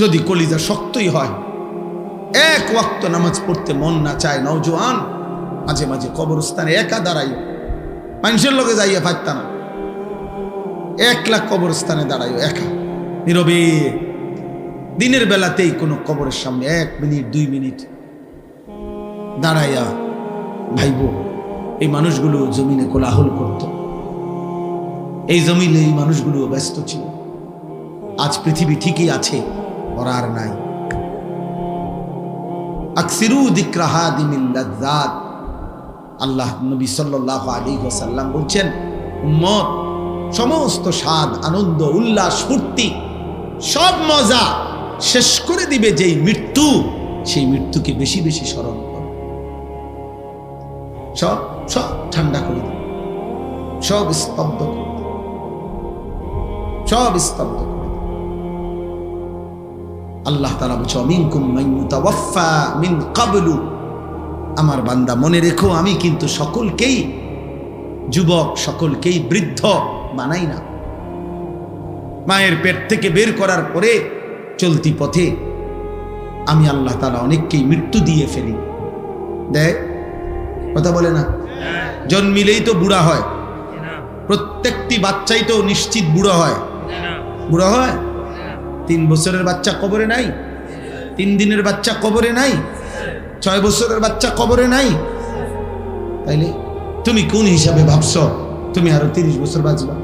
যদি কলিজা শক্তই হয়, এক ওয়াক্ত নামাজ পড়তে মন না চায়, নওজোয়ান মাঝে মাঝে কবরস্থানে একা দাঁড়াই, মানুষের লোকে যাইয়া পারতা না, একলা কবরস্থানে দাঁড়াই একা নীরবে, দিনের বেলাতেই কোনো কবরের সামনে 1 মিনিট 2 মিনিট দাঁড়াইয়া ভাইব। এই মানুষগুলো জমিনে কোলাহল করত, এই জমিনে এই মানুষগুলো ব্যস্ত ছিল। আজ পৃথিবী ঠিকই আছে, ওরা আর নাই। আকসিরু যিকরা হাদিমিল লাযযাত, আল্লাহ নবী সাল্লাল্লাহু আলাইহি ওয়াসাল্লাম বলছেন, উম্মত সমস্ত স্বাদ, আনন্দ, উল্লাস, ফুর্তি, সব মজা শেষ করে দিবে যেই মৃত্যু, সেই মৃত্যুকে বেশি বেশি স্মরণ করো। সব সব ঠান্ডা করে দিবে, সব স্তব্ধ করে দিবে, সব স্তব্ধ করে দিবে। আল্লাহ তাআলা বলছে, মিনকুম মান ইউতাওয়াফা মিন ক্বাবলু, আমার বান্দা মনে রেখো, আমি কিন্তু সকলকেই যুবক, সকলকেই বৃদ্ধ বানাই না। মায়ের পেট থেকে বের করার পরে চলতি পথে আমি আল্লাহ তাআলা অনেককেই মৃত্যু দিয়ে ফেলি। দেখ কথা বলে না, জন্মিলেই তো বুড়া হয়, প্রত্যেকটি বাচ্চাই তো নিশ্চিত বুড়ো হয়। বুড়ো হয় 3 বছরের বাচ্চা কবরে নাই, 3 দিনের বাচ্চা কবরে নাই, 6 বছরের বাচ্চা কবরে নাই। তাইলে তুমি কোন হিসাবে ভাবছো তুমি আরো 30 বছর বাঁচবা?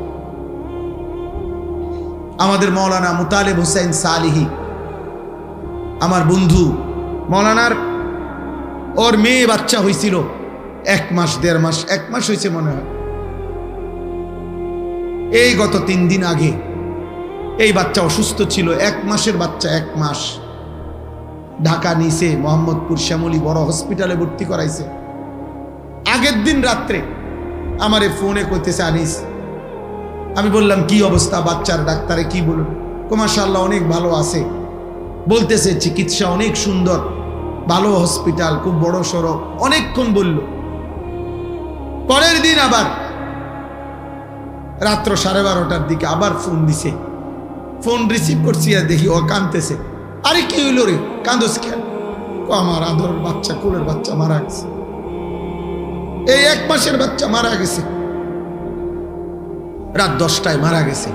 আমাদের মৌলানা মুতালেব হোসেন সালিহি, আমার বন্ধু, মৌলানার ওর মেয়ে বাচ্চা হয়েছিল 1 মাস 1.5 মাস, 1 মাস হয়েছে মনে হয়। এই গত 3 দিন আগে এই বাচ্চা অসুস্থ ছিল, 1 মাসের বাচ্চা, 1 মাস। ঢাকা নিছে, মোহাম্মদপুর শ্যামলী বড় হসপিটালে ভর্তি করাইছে। আগের দিন রাত্রে আমারে ফোনে কইতেছে, আনিস, আমি বললাম কি অবস্থা বাচ্চার? ডাক্তারে কি বলুন? মাশাআল্লাহ অনেক ভালো আছে, বলতেছে চিকিৎসা অনেক সুন্দর, ভালো হসপিটাল, খুব বড় সড়ো, অনেকক্ষণ বলল। পরের দিন আবার রাত্র 12:30টার দিকে আবার ফোন দিছে, ফোন রিসিভ করছি আর দেখি ও কাঁদতেছে। আরে কি হইল রে, কাঁদোস কেন? আমার আদরের বাচ্চা, কোলের বাচ্চা মারা গেছে, এই 1 মাসের বাচ্চা মারা গেছে, রাত 10টায় মারা গেছে।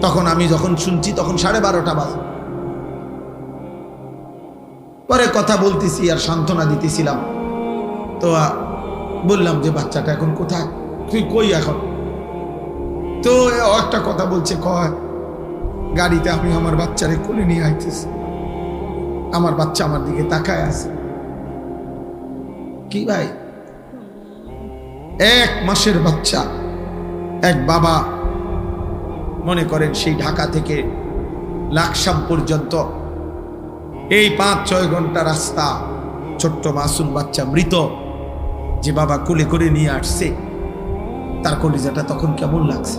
তখন আমি যখন শুনছি তখন 12:30 বাজে। পরে কথা বলতেছি আর সান্ত্বনা দিতেছিলাম, তো বললাম যে বাচ্চাটা এখন কোথায়, তুই কই এখন? তো একটা কথা বলছে, কয় গাড়িতে আমি আমার বাচ্চারে কোলে নিয়ে আইতেছি, আমার বাচ্চা আমার দিকে তাকায় আছে। কি ভাই, 1 মাসের বাচ্চা, এক বাবা, মনে করেন সেই ঢাকা থেকে লাকসাম পর্যন্ত এই 5-6 ঘন্টা রাস্তা, ছোট্ট মাসুম বাচ্চা মৃত, যে বাবা কোলে করে নিয়ে আসছে, তার কলিজাটা তখন কেমন লাগছে?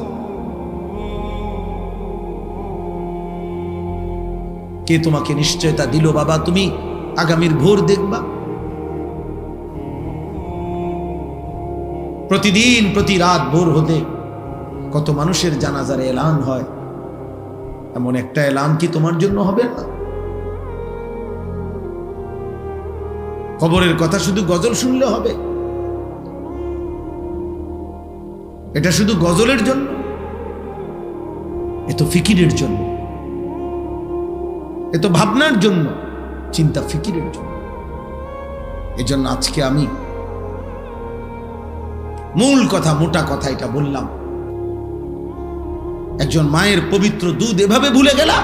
কে তোমাকে নিশ্চয়তা দিল বাবা তুমি আগামীর ভোর দেখবা? প্রতিদিন প্রতি রাত ভোর হতে কত মানুষের জানাজার এলান হয়, এমন একটা এলান কি তোমার জন্য হবে না? খবরের কথা শুধু গজল শুনলে হবে? এটা শুধু গজলের জন্য? এ তো ফিকিরের জন্য, এ তো ভাবনার জন্য, চিন্তা ফিকিরের জন্য। এজন্য আজকে আমি মূল কথা, মোটা কথা এটা বললাম, একজন মায়ের পবিত্র দুধ এভাবে ভুলে গেলা,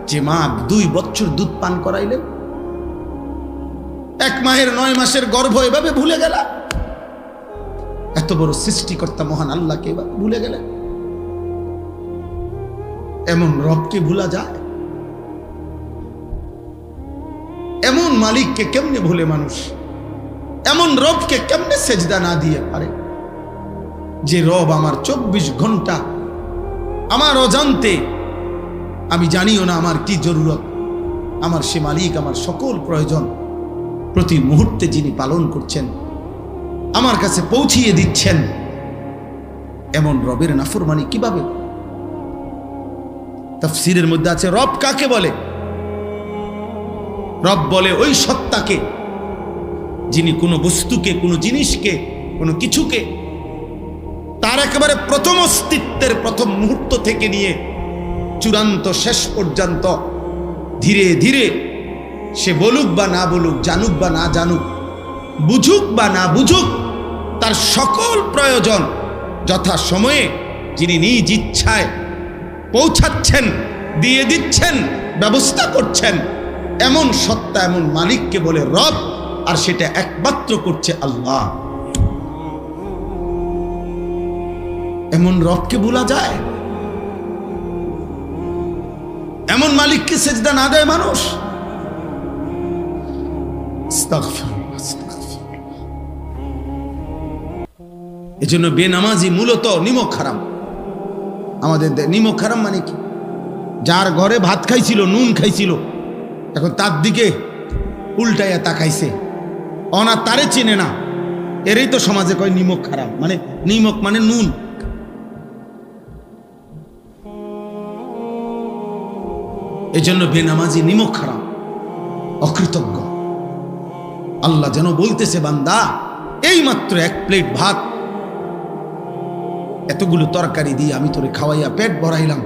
যে মা 2 বছর দুধ পান করাইলেন, 1 মায়ের 9 মাসের গর্ভ এভাবে ভুলে গেলা, এত বড় সৃষ্টিকর্তা মহান আল্লাহকে এভাবে ভুলে গেলেন। এমন রবকে ভুলা যায়? এমন মালিককে কেমনে ভুলে মানুষ? এমন রবকে কেমনে সেজদা না দিয়ে পারে? যে রব আমার 24 ঘন্টা আমার অজান্তে, আমি জানিও না আমার কি জরুরত, আমার সে মালিক আমার সকল প্রয়োজন প্রতি মুহূর্তে যিনি পালন করছেন, আমার কাছে পৌঁছিয়ে দিচ্ছেন, এমন রবের নাফরমানি কিভাবে? তাফসীরের মধ্যে আছে রব কাকে বলে? রব বলে ওই সত্তাকে যিনি কোনো বস্তুকে, কোনো জিনিসকে, কোনো কিছুকে তার একেবারে প্রথম অস্তিত্বের প্রথম মুহূর্ত থেকে নিয়ে চূড়ান্ত শেষ পর্যন্ত ধীরে ধীরে সে বলুক বা না বলুক, জানুক বা না জানুক, বুঝুক বা না বুঝুক, তার সকল প্রয়োজন যথা সময়ে যিনি নিজ ইচ্ছায় পৌঁছাচ্ছেন, দিয়ে দিচ্ছেন, ব্যবস্থা করছেন, এমন সত্তা, এমন মালিককে বলে রব। আর সেটা একমাত্র করছে আল্লাহ। এমন রবকে ভোলা যায়? এমন মালিককে সেজদা না দেয় মানুষ? এজন্য বেনামাজি মূলত নিমক হারাম। আমাদের নিমক হারাম মানে কি? যার ঘরে ভাত খাইছিল, নুন খাইছিল, এখন তার দিকে উল্টাইয়া তাকাইছে, অনা তারে চেনে না, এরই তো সমাজে কয় নিমক হারাম। মানে নিমক মানে নুন। এজন্য বেনামাজি নিমক হারাম, অকৃতজ্ঞ। আল্লাহ যেন বলতেছে, বান্দা এই মাত্র এক প্লেট ভাত, এতগুলো তরকারি দিয়ে আমি তোরে খাওয়াইয়া পেট ভরাইলাম,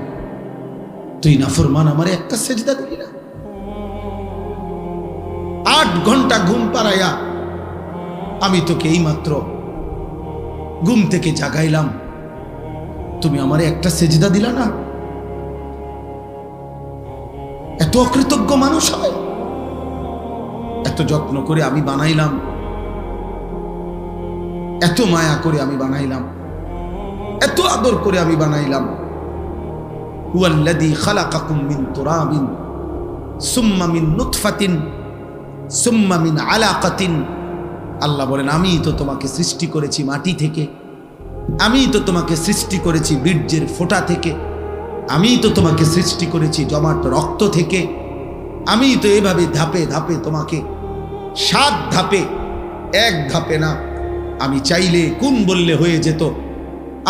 তুই নাফরমান আমারে একটা সেজদা দিলি না। 8 ঘন্টা ঘুম পাড়াইয়া আমি তোকে এই মাত্র ঘুম থেকে জাগাইলাম, তুমি আমারে একটা সেজদা দিলা না। এত অকৃতজ্ঞ মানুষ হয়? এত যত্ন করে আমি বানাইলাম, এত মায়া করে আমি বানাইলাম, এত আদর করে আমি বানাইলাম। হুয়াল্লাযী খালাকাকুম মিন তুরাবিন সুম্মা মিন নুতফাতিন সুম্মা মিন আলাকাতিন। আল্লাহ বলেন, আমি তো তোমাকে সৃষ্টি করেছি মাটি থেকে, আমি তো তোমাকে সৃষ্টি করেছি বীর্যের ফোঁটা থেকে, আমি তো তোমাকে সৃষ্টি করেছি জমাট রক্ত থেকে, আমি তো এভাবে ধাপে ধাপে তোমাকে 7 ধাপে, 1 ধাপে না। আমি চাইলে কুন বললে হয়ে যেত,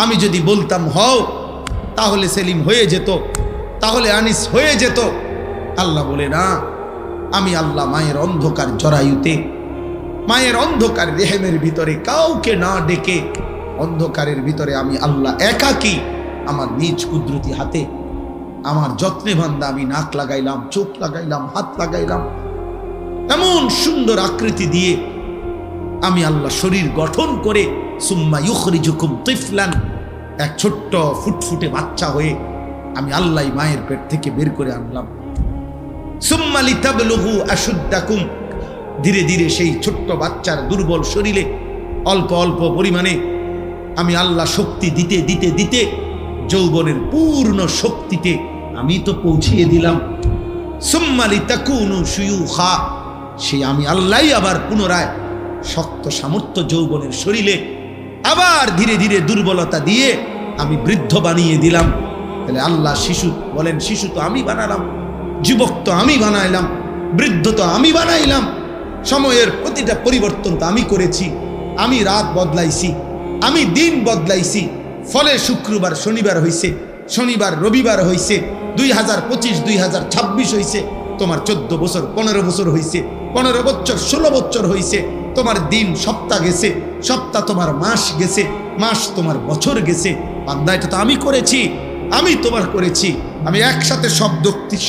আমি যদি বলতাম হও তাহলে সেলিম হয়ে যেত, তাহলে আনিস হয়ে যেত। আল্লাহ বলে না, আমি আল্লাহ মায়ের অন্ধকার জরায়ুতে, মায়ের অন্ধকার রেহেমের ভিতরে কাউকে না ডেকে, অন্ধকারের ভিতরে আমি আল্লাহ একাকী আমার নিজ কুদরতি হাতে আমার যত্নে বান্দা আমি নাক লাগাইলাম, চোখ লাগাইলাম, হাত লাগাইলাম, এমন সুন্দর আকৃতি দিয়ে আমি আল্লাহ শরীর গঠন করে সুম্মা ইউখরিজুকুম তিফলান, এক ছোট্ট ফুটফুটে বাচ্চা হয়ে আমি আল্লাহ মায়ের পেট থেকে বের করে আনলাম। সুম্মা লিতাবলুগু আশুদ্দাকুম, ধীরে ধীরে সেই ছোট্ট বাচ্চার দুর্বল শরীরে অল্প অল্প পরিমাণে আমি আল্লাহ শক্তি দিতে দিতে দিতে যৌবনের পূর্ণ শক্তিতে আমি তো পৌঁছিয়ে দিলাম। সুম্মা লিতাকুনু শুয়ুখা, সেই আমি আল্লাহই আবার পুনরায় শক্ত সামর্থ্য যৌবনের শরীরে আবার ধীরে ধীরে দুর্বলতা দিয়ে আমি বৃদ্ধ বানিয়ে দিলাম। তাহলে আল্লাহ শিশু বলেন, শিশু তো আমি বানালাম, যুবক তো আমি বানাইলাম, বৃদ্ধ তো আমি বানাইলাম, সময়ের প্রতিটা পরিবর্তন তো আমি করেছি, আমি রাত বদলাইছি, আমি দিন বদলাইছি। ফলে শুক্রবার শনিবার হইছে, শনিবার রবিবার হইছে, 2025 2026 হইছে, তোমার 14 বছর 15 বছর হইছে, 15 বছর 16 বছর হইছে, তোমার দিন সপ্তাহ গেছে, সপ্তাহ তোমার মাস গেছে, মাস তোমার বছর গেছে। বান্দা এটা তো আমি করেছি, আমি তোমার করেছি। আমি একসাথে সব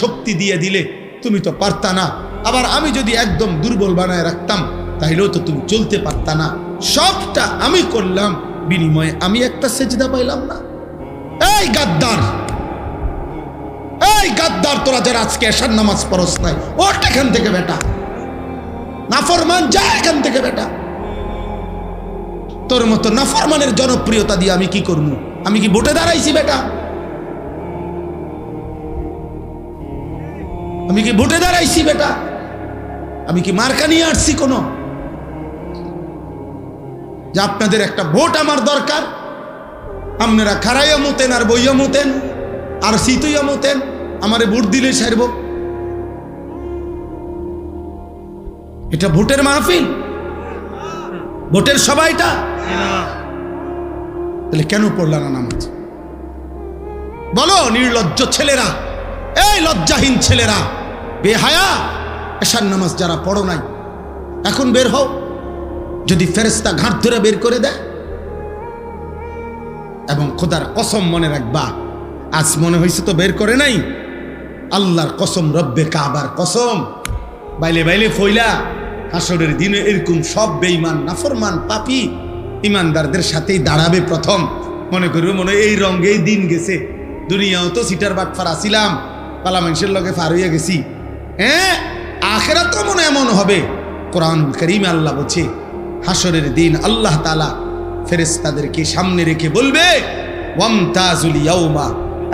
শক্তি দিয়ে দিলে তুমি তো পারতা না, আবার আমি যদি একদম দুর্বল বানায় রাখতাম তাইলেও তো তুমি চলতে পারতা না। সবটা আমি করলাম, বিনিময়ে আমি একটা সেজদা পাইলাম না। এই গাদ্দার, এই গাদ্দার, তোরা যারা আজকে এশার নামাজ পড়স নাই, ওঠ এখান থেকে বেটা, নাফরমান, যা এখান থেকে বেটা। তোর মতো নাফরমানের জনপ্রিয়তা দিয়ে আমি কি করবো? আমি কি ভোটে দাঁড়াইছি বেটা? আমি কি ভোটে দাঁড়াইছি বেটা? আমি কি মার্কা নিয়ে আসছি কোনো? যে আপনাদের একটা ভোট আমার দরকার, আপনারা খারাইয়া মতেন আর বইয়া মতেন আর শীতইয়া মতেন, আমারে ভোট দিলে সারব। এটা ভোটের মাহফিল, ভোটের সবাইটা? তাহলে কেন পড়লা না নামাজ? বলো নির্লজ্জ ছেলেরা, এই লজ্জাহীন ছেলেরা, বেহায়া, এশার নামাজ যারা পড়ো নাই, এখন বের হও। যদি ফেরেশতা ঘাট ধরে বের করে দেয়, এবং খোদার কসম মনে রাখবা, আজ মনে হয়েছে তো বের করে নাই, আল্লাহর কসম, রব্বে কাবার কসম, বাইলে বাইলে ফইলা হাসরের দিনে এরকম সব বেঈমান, নাফরমান, পাপী ইমানদারদের সাথেই দাঁড়াবে প্রথম। মনে করবে মনে এই রঙেই দিন গেছে, দুনিয়াও তো সিটার বাটফার আসিলাম, পালা মানুষের লগে ফার হইয়া গেছি। হ্যাঁ, আখিরাত তো মনে এমন হবে। কোরআনুল কারীমে আল্লাহ বলছে, হাসরের দিন আল্লাহ তাআলা ফেরেশতাদেরকে সামনে রেখে বলবে, ওয়ামতাজুল ইয়াউমা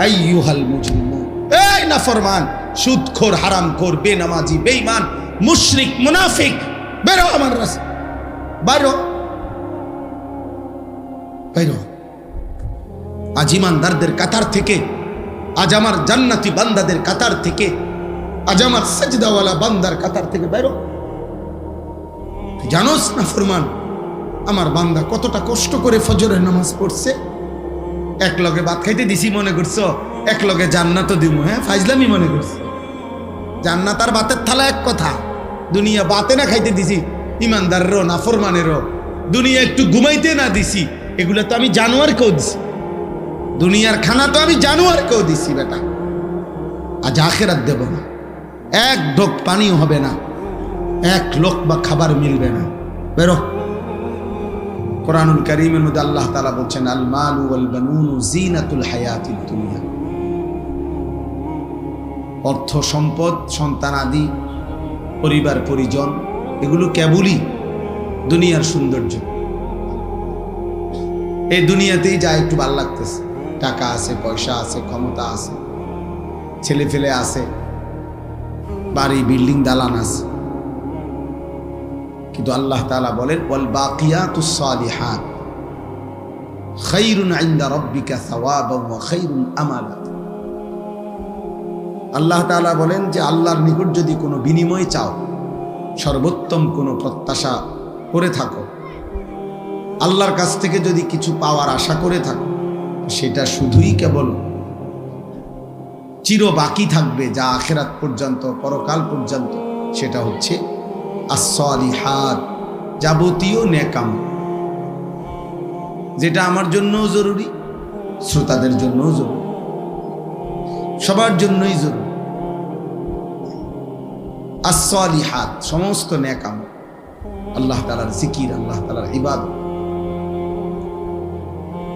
আইয়ুহাল মুজরিমুন, এই নাফরমান, সুদখোর, হারামখোর, বেনামাজি, বেঈমান, মুশরিক, মুনাফিক, বেরো আমার রাস্তা, বাইরো বাইরো। আজ ইমানদারদের কাতার থেকে, আজ আমার জান্নাতি বান্দাদের কাতার থেকে, আজ আমার সাজদাওয়ালা বান্দার কাতার থেকে বাইরো। জানোস না ফরমান, আমার বান্দা কতটা কষ্ট করে ফজরের নামাজ পড়ছে। এক লগে ভাত খাইতে দিছি মনে করছো এক লগে জান্নাতও দিব? হ্যাঁ, ফাইজলামি মনে করছো। জান্নাত আর ভাতের থালা এক কথা। দুনিয়া বাতে না খাইতে দিছি ইমানদারেরও, নাফরমানেরও, দুনিয়া একটু ঘুমাইতে না দিছি, এগুলো তো আমি জানোয়ারকেও দিছি। দুনিয়ার খানা তো আমি জানোয়ারকেও দিছি বেটা। আজ আখিরাত দেব না, এক ঢোক পানিও হবে না, এক লোকমা খাবার মিলবে না, বেরো। কোরআনুল কারীমের মধ্যে আল্লাহ তাআলা বলছেন, আল মালু ওয়াল বানুনু জিনাতুল হায়াতিদ দুনিয়া। অর্থ সম্পদ, সন্তান আদি, পরিবার পরিজন, এগুলো কেবলই দুনিয়ার সৌন্দর্য। এই দুনিয়াতেই যা একটু ভালো লাগতেছে, টাকা আছে, পয়সা আছে, ক্ষমতা আছে, ছেলে ফেলে আছে, বাড়ি বিল্ডিং দালান আছে, কিন্তু আল্লাহ তাআলা বলেন, ওয়াল বাকিয়াতুস সালিহাত খায়রুন ইনদা রাব্বিকা সাওয়াবান ওয়া খায়রুন আমালা। আল্লাহ তাআলা বলেন যে আল্লাহর নিকট যদি কোনো বিনিময় চাও, সর্বোত্তম কোনো প্রত্যাশা করে থাকো, আল্লাহর কাছ থেকে যদি কিছু পাওয়ার আশা করে থাকো, সেটা শুধুই কেবল চির বাকি থাকবে, যা আখিরাত পর্যন্ত, পরকাল পর্যন্ত, সেটা হচ্ছে as-salihat, যাবতীয় নেকাম, যেটা আমার জন্যও জরুরি, শ্রোতাদের জন্যও জরুরি, সবার জন্যই জরুরি। as-salihat, সমস্ত নেকাম, আল্লাহ তাআলার জিকির, আল্লাহ তাআলার ইবাদত।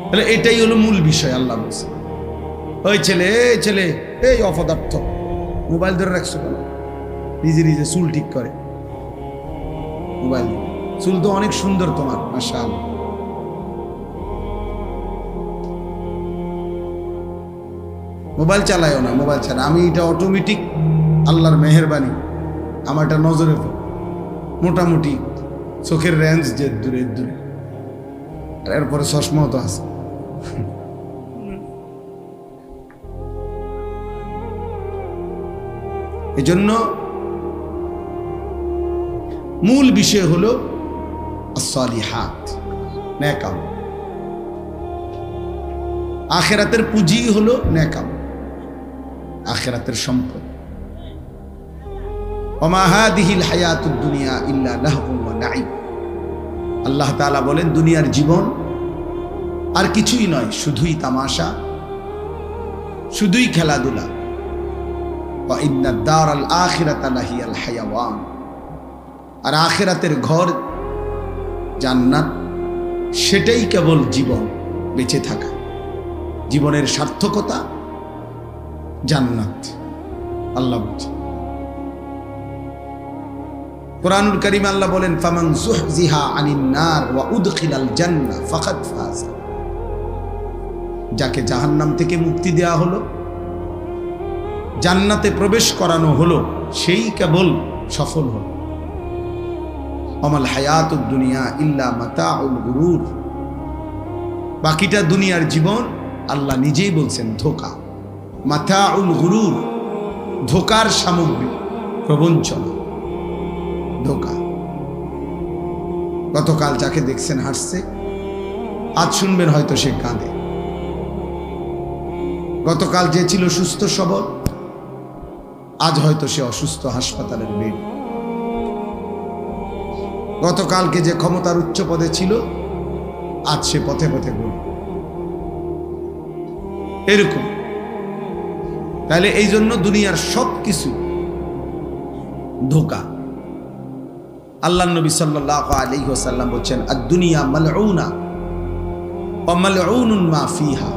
তাহলে এটাই হলো মূল বিষয়। আল্লাহ বলছে, ওই ছেলে, এই ছেলে, এই অপদার্থ, মোবাইল ধরে রাখছো কেন? নিজে নিজে চুল ঠিক করে মোবাইল, চুল তো অনেক সুন্দর তোমার, মাশাআল্লাহ। মোবাইল চালায়ও না, মোবাইল ছাড়া। আমি এটা অটোমেটিক, আল্লাহর মেহেরবানি, আমার এটা নজরে মোটামুটি চোখের রেঞ্জ যে দূরে দূরে, আর এরপরে চশমাও তো আছে। এজন্য মূল বিষয় হলো as-salihat, নেকাম। আখিরাতের পুঁজি হলো নেকাম, আখিরাতের সম্পদ। ওমা হাদিহিল হায়াতুদ দুনিয়া ইল্লা লাহবুন ওয়া লাইব। আল্লাহ তাআলা বলেন, দুনিয়ার জীবন আর কিছুই নয়, শুধুই তামাশা, শুধুই খেলাধুলা। ওয়া ইন্নাদ দারাল আখিরাতা লাহিয়াল হায়াওয়ান। আর আখিরাতের ঘর জান্নাত, সেটাই কেবল জীবন, বেঁচে থাকা, জীবনের সার্থকতা জান্নাত। আল্লাহ বলছেন কোরআনুল কারীমে, আল্লাহ বলেন, ফামান যুহজিহা আনিন নার ওয়া উদখিলাল জান্নাহ ফাকাদ ফাজ। যাকে জাহান্নাম থেকে মুক্তি দেয়া হলো, জান্নাতে প্রবেশ করানো হলো, সেই কেবল সফল হলো। আমাল হায়াতুদ দুনিয়া ইল্লা মাতাউল গুরুর। বাকিটা দুনিয়ার জীবন, আল্লাহ নিজেই বলছেন, ধোঁকা। মাতাউল গুরুর, ধোঁকার সামগ্রী, প্রবঞ্চনা, ধোঁকা। গতকাল যাকে দেখছেন হাসছে, আজ শুনবেন হয়তো সে কাঁদে। গতকাল যে ছিল সুস্থ সবল, আজ হয়তো সে অসুস্থ, হাসপাতালের বেড। গতকালকে যে ক্ষমতার উচ্চ পদে ছিল, আজ সে পথে পথে ঘুরে। এরকম। তাহলে এই জন্য দুনিয়ার সব কিছু ধোঁকা। আল্লাহ নবী সাল্লাল্লাহু আলাইহি ওয়াসাল্লাম বলেন, আদ-দুনিয়া মালউনা ওয়া মালউনুন মা ফিহা।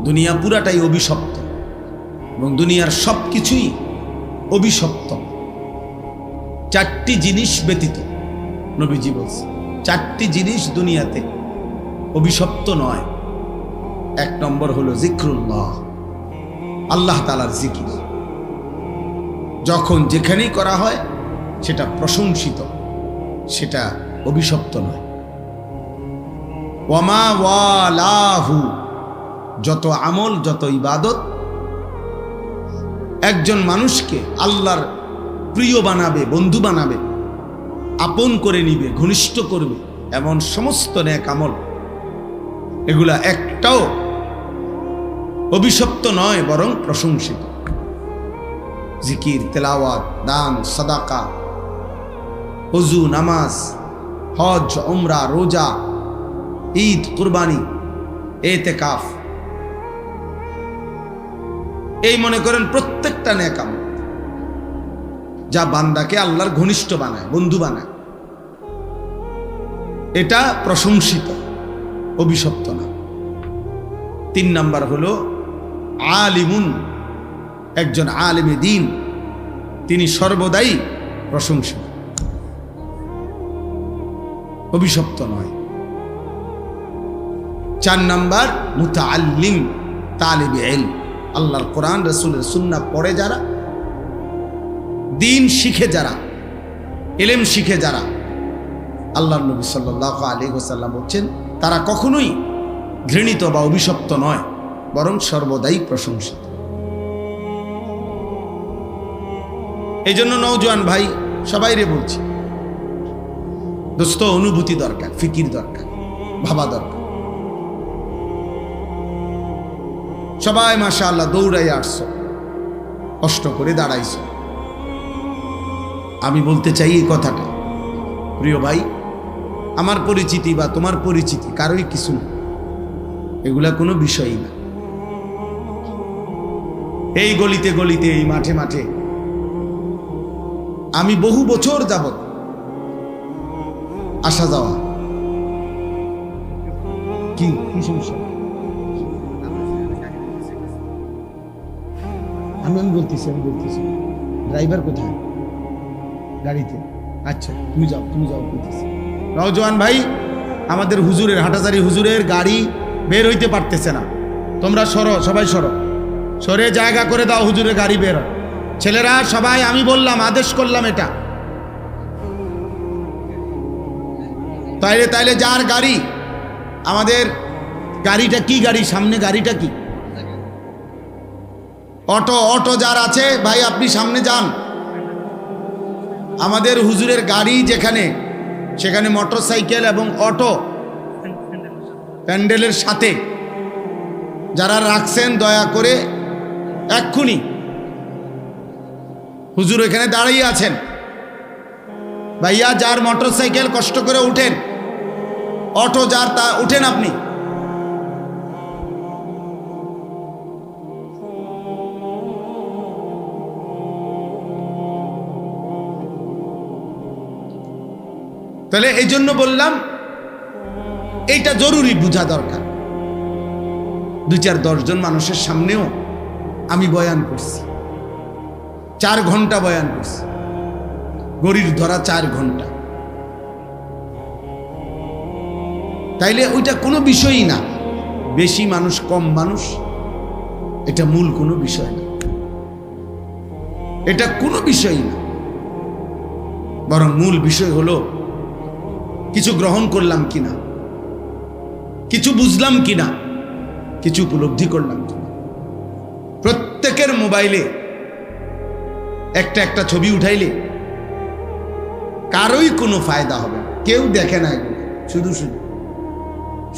দুনিয়া পুরাটাই অভিশপ্ত এবং দুনিয়ার সব কিছুই অভিশপ্ত। চারটি জিনিস ব্যতীত নবীজি বলছেন, চারটি জিনিস দুনিয়াতে অভিশপ্ত নয়। এক নম্বর হলো জিক্রুল্লাহ, আল্লাহ তাআলার জিকির। যখন যেখানেই করা হয় সেটা প্রশংসিত, সেটা অভিশপ্ত নয়। ওয়ামা ওয়ালাহু, যত আমল, যত ইবাদত একজন মানুষকে আল্লাহর প্রিয় বানাবে, বন্ধু বানাবে, আপন করে নিবে, ঘনিষ্ঠ করবে, এমন সমস্ত নেক আমল, এগুলা একটাও অভিশপ্ত নয়, বরং প্রশংসিত। জিকির, তেলাওয়াত, দান, সাদাকা, ওযু, নামাজ, হজ, উমরা, রোজা, ঈদ, কুরবানি, ইতিকাফ, এই মনে করেন প্রত্যেকটা নেক আমল যা বান্দাকে আল্লাহর ঘনিষ্ঠ বানায়, বন্ধু বানায়, এটা প্রশংসিত, অভিশপ্ত না। 3 নাম্বার হলো আলিমুন, একজন আলিমে দ্বীন, তিনি সর্বদাই প্রশংসিত, অভিশপ্ত নয়। 4 নাম্বার মুতাআল্লিম, তালিবে ইলম, আল্লাহর কোরআন রাসূলের সুন্নাহ পড়ে যারা, দ্বীন শিখে যারা, ইলম শিখে যারা, আল্লাহর নবী সাল্লাল্লাহু আলাইহি ওয়াসাল্লাম বলেন তারা কখনোই ঘৃণিত বা অভিশপ্ত নয়, বরং সর্বদাই প্রশংসিত। এই জন্য নওজোয়ান ভাই সবাইরে বলছি, দোস্ত, অনুভূতি দরকার, ফিকির দরকার, ভাবা দরকার। সবাই মাশাআল্লাহ দৌড়াই আসছো, কষ্ট করে দাঁড়াইছো। আমি বলতে চাই এই কথাটা, প্রিয় ভাই, আমার পরিচিতি বা তোমার পরিচিতি কারোই কিছু না, এগুলা কোনো বিষয়ই না। এই গলিতে গলিতে, এই মাঠে মাঠে আমি বহু বছর যাবত আসা যাওয়া। কি কি সমস্যা? আমি বলতেছি ড্রাইভার কোথায়? গাড়িতে। আচ্ছা, তুমি যাও বলতেছি। নওজোয়ান ভাই, আমাদের হুজুরের, হাটাজারি হুজুরের গাড়ি বের হইতে পারতেছে না। তোমরা সরো, সবাই সরো, সরে জায়গা করে দাও, হুজুরের গাড়ি বের হয়। ছেলেরা সবাই, আমি বললাম, আদেশ করলাম এটা। তাইলে যার গাড়ি, আমাদের গাড়িটা কি গাড়ি, সামনে গাড়িটা কি? অটো যার আছে ভাই, আপনি সামনে যান। আমাদের হুজুরের গাড়ি যেখানে, সেখানে মোটরসাইকেল এবং অটো প্যান্ডেলের সাথে যারা রাখছেন, দয়া করে এক্ষুনি, হুজুর এখানে দাঁড়িয়ে আছেন, ভাইয়া যার মোটরসাইকেল কষ্ট করে উঠেন, অটো যার তা উঠেন আপনি। তাহলে এই জন্য বললাম, এইটা জরুরি বোঝা দরকার। 2-4-10 জন মানুষের সামনেও আমি বয়ান করছি, 4 ঘন্টা বয়ান করছি, গড়ির ধরা 4 ঘন্টা। তাইলে ওইটা কোনো বিষয়ই না, বেশি মানুষ কম মানুষ, এটা মূল কোনো বিষয় না, এটা কোনো বিষয়ই না। বরং মূল বিষয় হলো কিছু গ্রহণ করলাম কিনা, কিছু বুঝলাম কিনা, কিছু উপলব্ধি করলাম কিনা। প্রত্যেকের মোবাইলে একটা ছবি উঠাইলে কারোই কোনো ফায়দা হবে না, কেউ দেখে না এগুলো,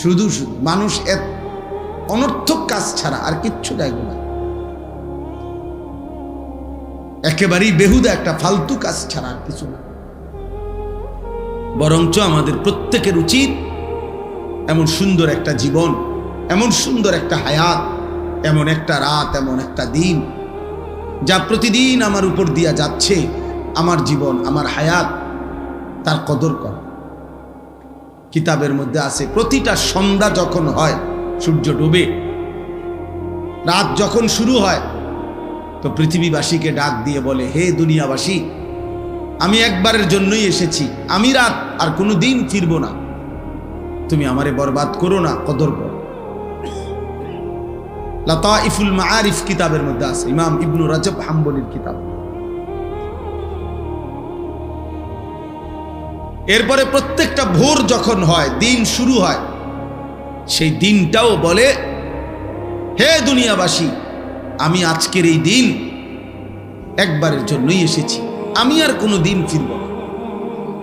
শুধু মানুষ অনর্থক কাজ ছাড়া আর কিচ্ছু দেয় না। একেবারেই বেহুদা একটা ফালতু কাজ ছাড়া আর কিছু না। বরঞ্চ আমাদের প্রত্যেকের উচিত এমন সুন্দর একটা জীবন, এমন সুন্দর একটা হায়াত, এমন একটা রাত, এমন একটা দিন যা প্রতিদিন আমার উপর দিয়া যাচ্ছে, আমার জীবন, আমার হায়াত, তার কদর করা। কিতাবের মধ্যে আছে প্রতিটা সন্ধ্যা যখন হয়, সূর্য ডুবে, রাত যখন শুরু হয়, তো পৃথিবীবাসীকে ডাক দিয়ে বলে, হে দুনিয়াবাসী, আমি একবারের জন্যই এসেছি, আমি রাত আর কোনো দিন ফিরব না, তুমি আমারে বরবাদ করো না, কদর করো। লাতাইফুল মাআরিফ কিতাবের মধ্যে আছে, ইমাম ইবনু রাজব হাম্বলির কিতাব। এরপরে প্রত্যেকটা ভোর যখন হয়, দিন শুরু হয়, সেই দিনটাও বলে, হে দুনিয়াবাসী, আমি আজকের এই দিন একবারের জন্যই এসেছি, আমি আর কোনো দিন ফিরব না,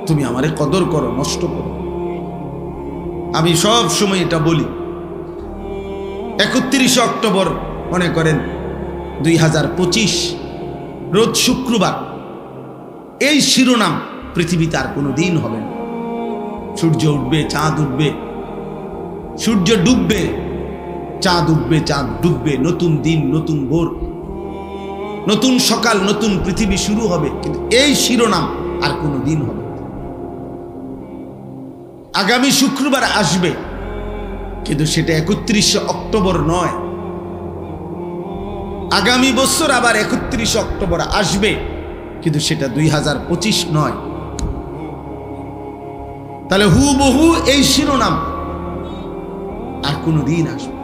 তুমি আমারে কদর করো, নষ্ট করো। আমি সব সময় এটা বলি, 31 অক্টোবর মনে করেন 2025 রোজ শুক্রবার, এই শিরোনাম পৃথিবীতে আর কোনো দিন হবে না। সূর্য উঠবে, চাঁদ উঠবে, সূর্য ডুববে, চাঁদ উঠবে, চাঁদ ডুববে, নতুন দিন, নতুন ভোর, নতুন সকাল, নতুন পৃথিবী শুরু হবে, কিন্তু এই শিরোনাম আর কোনো দিন হবে না। আগামী শুক্রবার আসবে, কিন্তু সেটা 31 অক্টোবর নয়। আগামী বছর আবার 31 অক্টোবর আসবে, কিন্তু সেটা 2025 নয়। তাহলে হুবহু এই শিরোনাম আর কোনো দিন আসবে।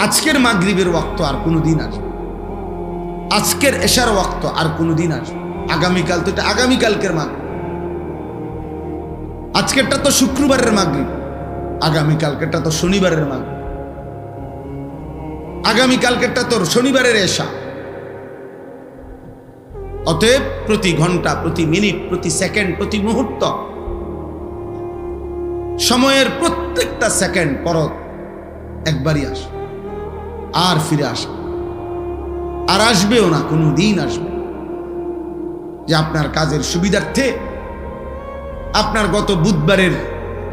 আজকের মাগরিবের ওয়াক্ত আর কোনো দিন আসবে, আজকের এশার ওয়াক্ত আর কোনো দিন আসবে। আগামীকাল তো এটা আগামীকালকের মাগরিব, আজকেরটা তো শুক্রবারের মাগরিব, আগামীকালকেরটা তো শনিবারের মাগরিব, আগামীকালকেরটা তো শনিবারের এশা। অতএব প্রতি ঘন্টা, প্রতি মিনিট, প্রতি সেকেন্ড, প্রতি মুহূর্ত, সময়ের প্রত্যেকটা সেকেন্ড পরত একবারই আসে, আর ফিরে আসে, আর আসবেও না, কোনো দিন আসবে। যে আপনার কাজের সুবিধার্থে আপনার গত বুধবারের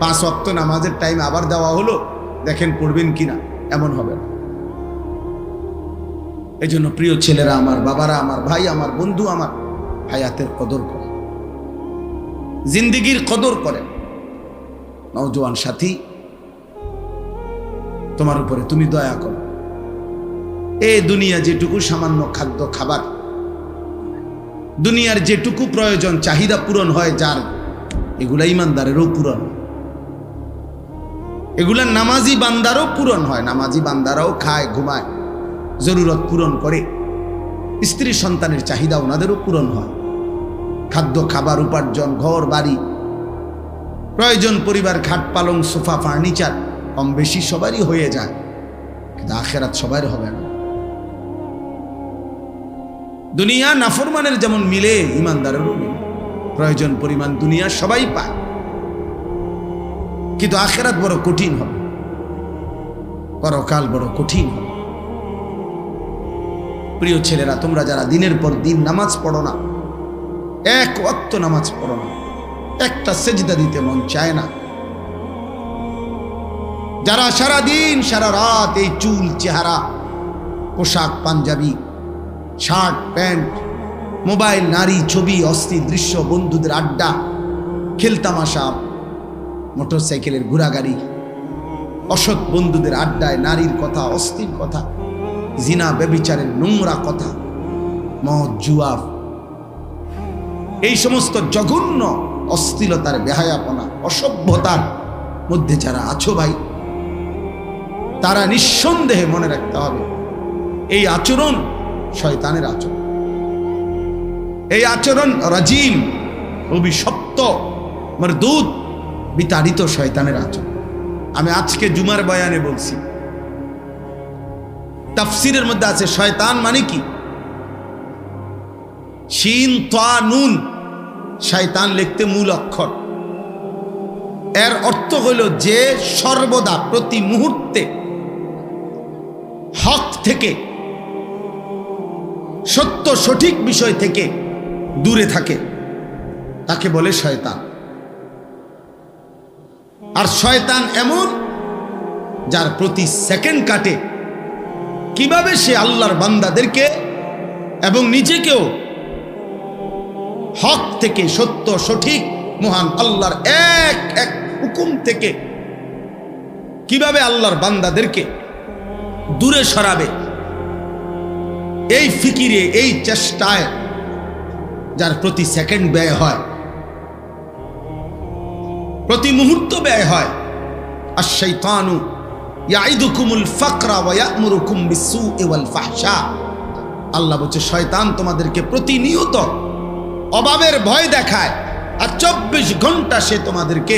5 ওয়াক্ত নামাজের টাইম আবার দেওয়া হলো, দেখেন পড়বেন কিনা, এমন হবে না। এই জন্য প্রিয় ছেলেরা আমার, বাবারা আমার, ভাই আমার, বন্ধু আমার, হায়াতের কদর করে, জিন্দিগির কদর করে। নওজোয়ান সাথী, তোমার উপরে তুমি দয়া করো। এই দুনিয়া যেটুকু সামান্য খাদ্য খাবার, দুনিয়ার যেটুকু প্রয়োজন, চাহিদা পূরণ হয় যার, এগুলা ইমানদারেরও পূরণ, এগুলা নামাজি বান্দারও পূরণ হয়। নামাজি বান্দারাও খায়, ঘুমায়, জরুরত পূরণ করে, স্ত্রী সন্তানের চাহিদা ওনাদেরও পূরণ হয়। খাদ্য, খাবার, উপার্জন, ঘর বাড়ি, প্রয়োজন, পরিবার, খাট পালং, সোফা, ফার্নিচার কম বেশি সবারই হয়ে যায়, কিন্তু আখেরাত সবার হবে না। দুনিয়া নাফরমানের যেমন মিলে, ইমানদারেরও মিলে, প্রয়োজন পরিমাণ দুনিয়া সবাই পায়, কিন্তু আখেরাত বড় কঠিন হবে, পরকাল বড় কঠিন হবে। প্রিয় ছেলেরা, তোমরা যারা দিনের পর দিন নামাজ পড়ো না, এক ওয়াক্ত নামাজ পড়ো না, একটা সেজদা দিতে মন চায় না, যারা সারা দিন সারা রাত এই চুল, চেহারা, পোশাক, পাঞ্জাবি, শার্ট, প্যান্ট, মোবাইল, নারী, ছবি, অস্থির দৃশ্য, বন্ধুদের আড্ডা, খেলতামাশা, মোটরসাইকেলের ঘোরাগাড়ি, অসৎ বন্ধুদের আড্ডায় নারীর কথা, অস্থির কথা, জিনা ব্যভিচারের নোংরা কথা, মদ, জুয়া, এই সমস্ত জঘন্য অশ্লীলতার, বেহায়াপনা, অসভ্যতার মধ্যে যারা আছো ভাই, তারা নিঃসন্দেহে মনে রাখতে হবে, এই আচরণ শয়তানের আচরণ, এই আচরণ রাজিম, অভিশপ্ত, মরদুদ, বিতাড়িত শয়তানের আচরণ। আমি আজকে জুমার বয়ানে বলছি, তাফসিরের মধ্যে আছে শয়তান মানে কি, শিন তা নুন, শয়তান লিখতে মূল অক্ষর, এর অর্থ হইল যে সর্বদা, প্রতি মুহূর্তে হক থেকে সত্য সঠিক বিষয় থেকে দূরে থাকে তাকে বলে শয়তান। আর শয়তান এমন যার প্রতি সেকেন্ড কাটে কিভাবে সে আল্লাহর বান্দাদেরকে এবং নিজেকেও হক থেকে, সত্য সঠিক মহান আল্লাহর এক এক হুকুম থেকে কিভাবে আল্লাহর বান্দাদেরকে দূরে সরাবে, এই ফিকিরে, এই চেষ্টায় যার প্রতি সেকেন্ড ব্যয় হয়, প্রতি মুহূর্ত ব্যয় হয়। আশ-শাইতানু ইয়াইদুকুমুল ফাকরা ওয়া ইয়া'মুরুকুম বিস-সু'i ওয়াল ফাহশা। আল্লাহ বলছে শয়তান তোমাদেরকে প্রতিনিয়ত অভাবের ভয় দেখায়, আর 24 ঘন্টা সে তোমাদেরকে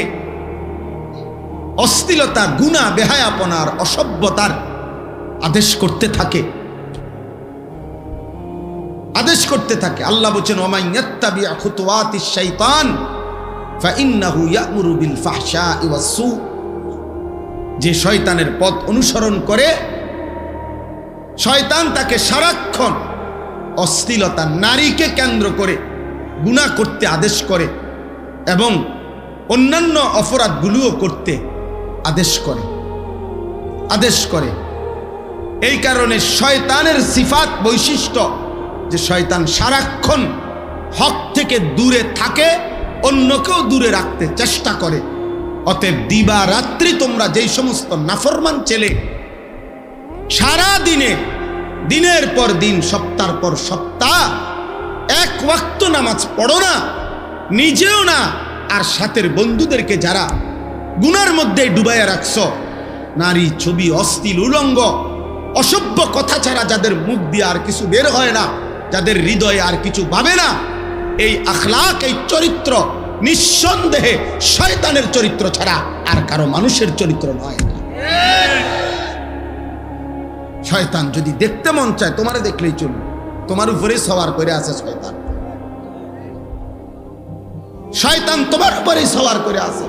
অশ্লীলতা, গুনাহ, বেহায়াপনার, অসভ্যতার আদেশ করতে থাকে, আদেশ করতে থাকে। আল্লাহ বলেন ওয়া মান ইয়াত্তাবি' খুতুওয়াতিশ শাইতান ফাইন্নাহু ইয়া'মুরু বিল ফাহশা'i ওয়াস-সু। যে শয়তানের পথ অনুসরণ করে, শয়তান তাকে সারাক্ষণ অশ্লীলতা, নারীকে কেন্দ্র করে গুনাহ করতে আদেশ করে এবং অন্যান্য অপরাধগুলোও করতে আদেশ করে। এই কারণে শয়তানের সিফাত, বৈশিষ্ট্য যে শয়তান সারাক্ষণ হক থেকে দূরে থাকে, অন্যকেও দূরে রাখতে চেষ্টা করে। অতএব দিবা রাত্রি তোমরা যেই সমস্ত নাফরমান ছেলে সারা দিনে, দিনের পর দিন, সপ্তাহ পর সপ্তাহ এক ওয়াক্ত নামাজ পড়ো না, নিজেও না, আর সাথের বন্ধুদেরকে যারা গুনার মধ্যে ডুবাইয়া রাখছ, নারী, ছবি, অশ্লীল, উলঙ্গ, অসভ্য কথা ছাড়া যাদের মুখ দিয়ে আর কিছু বের হয় না, যাদের হৃদয়ে আর কিছু ভাবে না, এই আখলাক, এই চরিত্র নিঃসন্দেহে শয়তানের চরিত্র ছাড়া আর কারো মানুষের চরিত্র নয়। শয়তান যদি দেখতে মন চায়, তোমারে দেখলেই চলবে, তোমার উপরে সওয়ার করে আছে শয়তান। শয়তান তোমার উপরে সওয়ার করে আছে।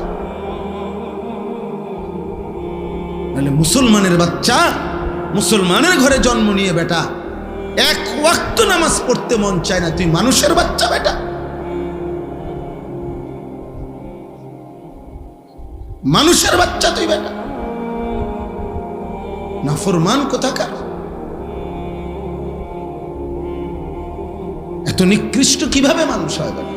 মানে মুসলমানের বাচ্চা, মুসলমানের ঘরে জন্ম নিয়ে বেটা, এক ওয়াক্ত নামাজ পড়তে মন চায় না, তুই মানুষের বাচ্চা বেটা। মানুষের বাচ্চা তুই বেটা, নাফরমান কোথাকার। এত নিকৃষ্ট কিভাবে মানুষ হয় বেটা?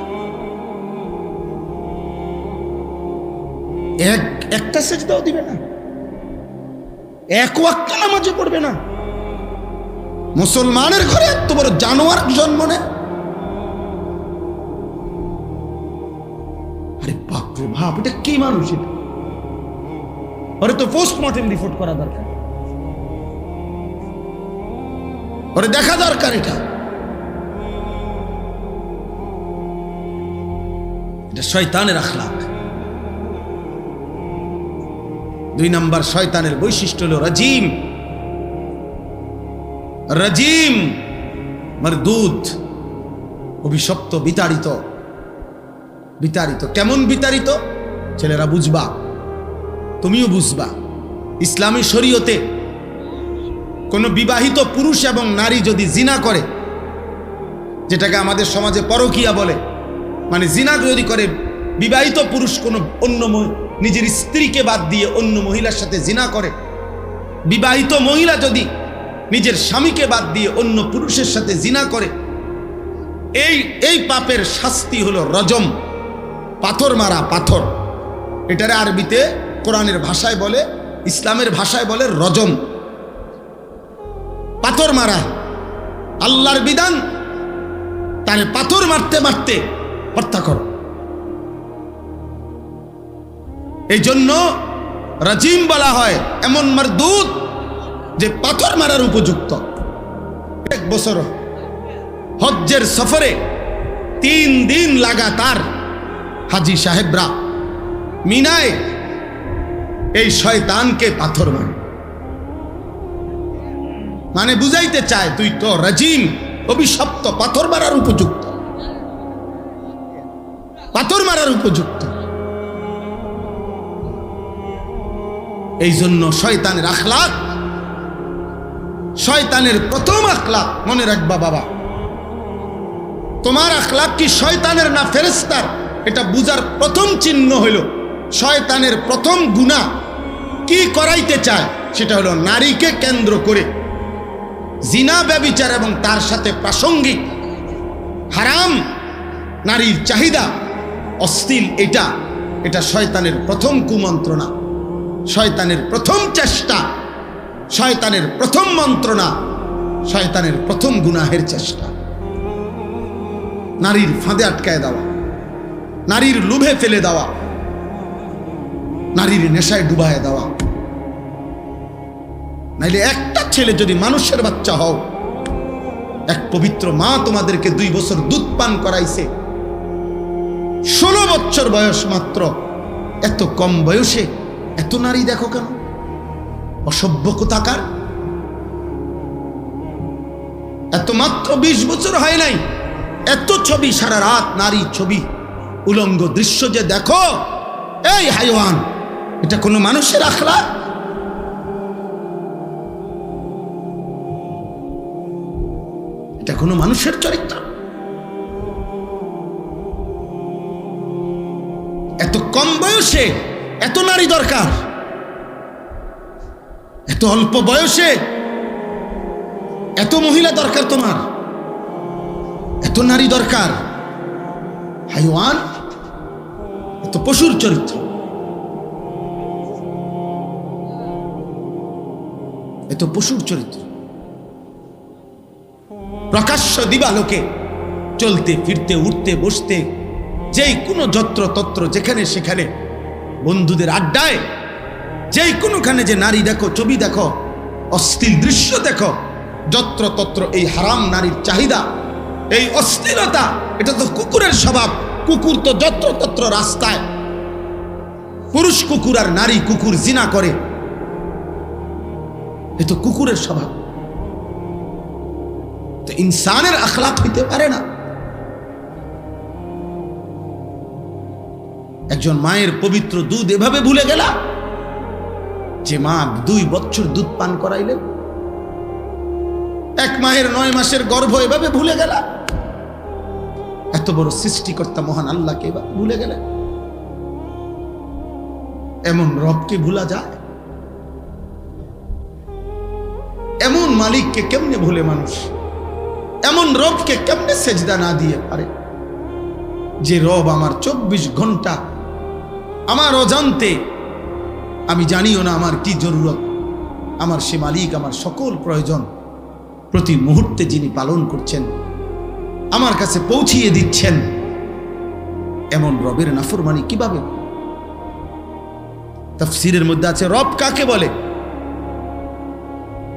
একটা সেজদাও দিবে না, এক ওয়াক্ত নামাজও পড়বে না। মুসলমানের ঘরে এত বড় জানোয়ার জন্ম নেয়। আরে বাপ রে বাপ, এটা কি মানুষ? এটা ওরে তো পোস্টমর্টেম রিপোর্ট করা দরকার, ওরে দেখা দরকার। এটা শয়তানের আখলাক। 2 নম্বর শয়তানের বৈশিষ্ট্য হলো রাজিম। রাজিম মারদুদ, অভিশপ্ত, বিতাড়িত। বিতাড়িত কেমন বিতাড়িত? ছেলেরা বুঝবা, তুমিও বুঝবা। ইসলামী শরীয়তে কোন বিবাহিত পুরুষ এবং নারী যদি জিনা করে, যেটাকে আমাদের সমাজে পরকীয়া বলে, মানে জিনা যদি করে বিবাহিত পুরুষ কোন অন্য নিজের স্ত্রীকে বাদ দিয়ে অন্য মহিলার সাথে জিনা করে, বিবাহিত মহিলা যদি নিজের স্বামীকে বাদ দিয়ে অন্য পুরুষের সাথে জিনা করে, এই পাপের শাস্তি হলো রজম, পাথর মারা। পাথর, এটারে আরবিতে কোরআনের ভাষায় বলে, ইসলামের ভাষায় বলে রজম, পাথর মারা। আল্লাহর বিধান, তারে পাথর মারতে মারতে হত্যা করো। এই জন্য রাজিম বলা হয় এমন মারদুদ যে পাথর মারার উপযুক্ত। 1 বছর হজ্জের সফরে 3 দিন লাগাতার হাজি সাহেবরা মিনায় এই শয়তানকে পাথর মারে। মানে বুঝাইতে চায় তুই তো রাজিম, অভিশপ্ত, পাথর মারার উপযুক্ত, পাথর মারার উপযুক্ত। এই জন্য শয়তানের আখলাক, শয়তানের প্রথম আখলাক মনে রাখবা বাবা, তোমার আখলাক কি শয়তানের না ফেরেশতার, এটা বুঝার প্রথম চিহ্ন হইল শয়তানের প্রথম গুনাহ কি করাইতে চায়, সেটা হলো নারীকে কেন্দ্র করে জিনা, ব্যভিচার এবং তার সাথে প্রাসঙ্গিক হারাম নারীর চাহিদা, অশ্লীল, এটা শয়তানের প্রথম কুমন্ত্রণা, শয়তানের প্রথম চেষ্টা, শয়তানের প্রথম মন্ত্রণা, শয়তানের প্রথম গুনাহের চেষ্টা। নারীর ফাঁদে আটকায় দেওয়া, নারীর লোভে ফেলে দেওয়া, নারীর নেশায় ডুবায় দেওয়া। নাইলে একটা ছেলে যদি মানুষের বাচ্চা হও, এক পবিত্র মা তোমাদেরকে 2 বছর দুধ পান করাইছে, 16 বছর বয়স মাত্র, এত কম বয়সে এত নারী দেখো কেন? অসভ্য কোথাকার। এত মাত্র 20 বছর হয় নাই, এত ছবি, সারা রাত নারী ছবি, উলঙ্গ দৃশ্য যে দেখো, এই হাইওয়ান, এটা কোনো মানুষের আখলাক? এটা কোনো মানুষের চরিত্র? এত কম বয়সে এত নারী দরকার, এত অল্প বয়সে এত মহিলা দরকার, তোমার এত নারী দরকার। হাইওয়ান, এত পশুর চরিত্র, এত পশুর চরিত্র। প্রকাশ্য দিবালোকে চলতে ফিরতে, উঠতে বসতে, যেই কোনো যত্র তত্র, যেখানে সেখানে, বন্ধুদের আড্ডায়, যেই কোনোখানে যে নারী দেখো, ছবি দেখো, অশ্লীল দৃশ্য দেখো, যত্র তত্র এই হারাম নারীর চাহিদা, এই অশ্লীলতা, এটা তো কুকুরের স্বভাব। কুকুর তো যত্র তত্র রাস্তায়, পুরুষ কুকুর আর নারী কুকুর জিনা করে, এ তো কুকুরের স্বভাব। তো ইনসানের আখলাক হইতে পারে না। একজন মায়ের পবিত্র দুধ এভাবে ভুলে গেলা, যে মা 2 বছর দুধ পান করাইলেন, এক মায়ের 9 মাসের গর্ভ এভাবে ভুলে গেলা, এত বড় সৃষ্টিকর্তা মহান আল্লাহকে এভাবে ভুলে গেলেন। এমন রবকে ভুলা যায়? এমন মালিককে কেমনে ভুলে মানুষ? এমন রবকে কেমনে সেজদা না দিয়ে পারে? যে রব আমার 24 ঘন্টা আমার অজান্তে, আমি জানিও না আমার কি জরুরত, আমার সে মালিক আমার সকল প্রয়োজন প্রতি মুহূর্তে যিনি পালন করছেন, আমার কাছে পৌঁছিয়ে দিচ্ছেন। এমন রবের নাফরমানি কিভাবে? তাফসীরের মধ্যে আছে, রব কাকে বলে?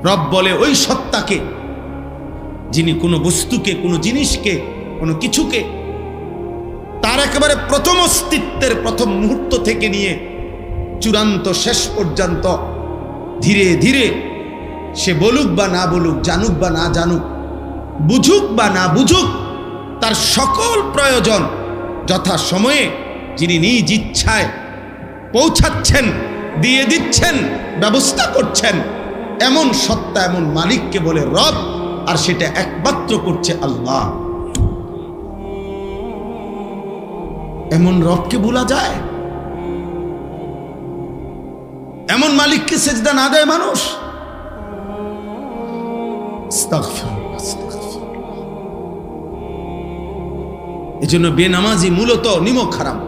রব বলে ওই সত্তাকে যিনি কোনো বস্তুকে, কোনো জিনিসকে, কোনো কিছুকে তার একেবারে প্রথম অস্তিত্বের প্রথম মুহূর্ত থেকে নিয়ে চূড়ান্ত শেষ পর্যন্ত ধীরে ধীরে সে বলুক বা না বলুক, জানুক বা না জানুক, বুঝুক বা না বুঝুক, তার সকল প্রয়োজন যথা সময়ে যিনি নিজ ইচ্ছায় পৌঁছাচ্ছেন, দিয়ে দিচ্ছেন, ব্যবস্থা করছেন, এমন সত্তা, এমন মালিককে বলে রব। আর সেটা একমাত্র করছে আল্লাহ। এমন রবকে ভুলা যায়? এমন মালিককে সেজদা না দেয় মানুষ? এজন্য বেনামাজি মূলত নিমক হারাম।